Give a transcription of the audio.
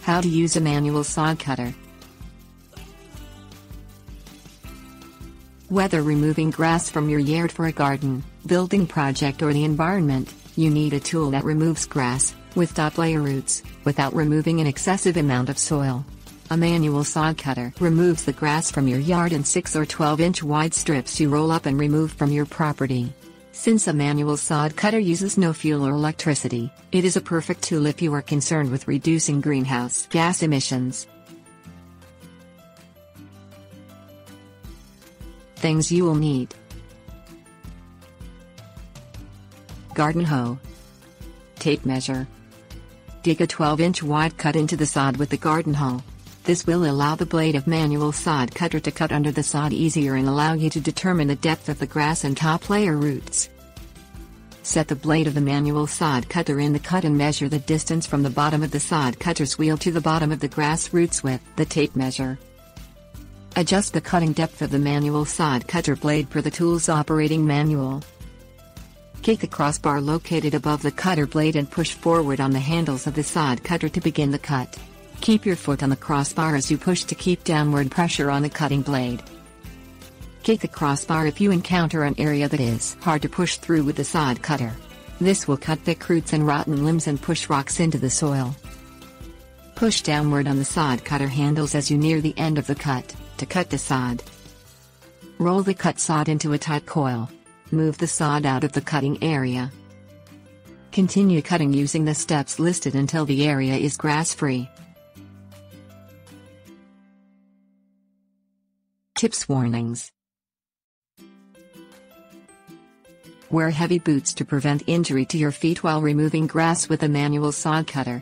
How to use a manual sod cutter. Whether removing grass from your yard for a garden, building project or the environment, you need a tool that removes grass, with top-layer roots, without removing an excessive amount of soil. A manual sod cutter removes the grass from your yard in 6 or 12-inch wide strips you roll up and remove from your property. Since a manual sod cutter uses no fuel or electricity, it is a perfect tool if you are concerned with reducing greenhouse gas emissions. Things you will need: garden hoe, tape measure. Dig a 12-inch wide cut into the sod with the garden hoe. This will allow the blade of manual sod cutter to cut under the sod easier and allow you to determine the depth of the grass and top layer roots. Set the blade of the manual sod cutter in the cut and measure the distance from the bottom of the sod cutter's wheel to the bottom of the grass roots with the tape measure. Adjust the cutting depth of the manual sod cutter blade per the tool's operating manual. Kick the crossbar located above the cutter blade and push forward on the handles of the sod cutter to begin the cut. Keep your foot on the crossbar as you push to keep downward pressure on the cutting blade. Kick the crossbar if you encounter an area that is hard to push through with the sod cutter. This will cut thick roots and rotten limbs and push rocks into the soil. Push downward on the sod cutter handles as you near the end of the cut, to cut the sod. Roll the cut sod into a tight coil. Move the sod out of the cutting area. Continue cutting using the steps listed until the area is grass-free. Tips: warnings. Wear heavy boots to prevent injury to your feet while removing grass with a manual sod cutter.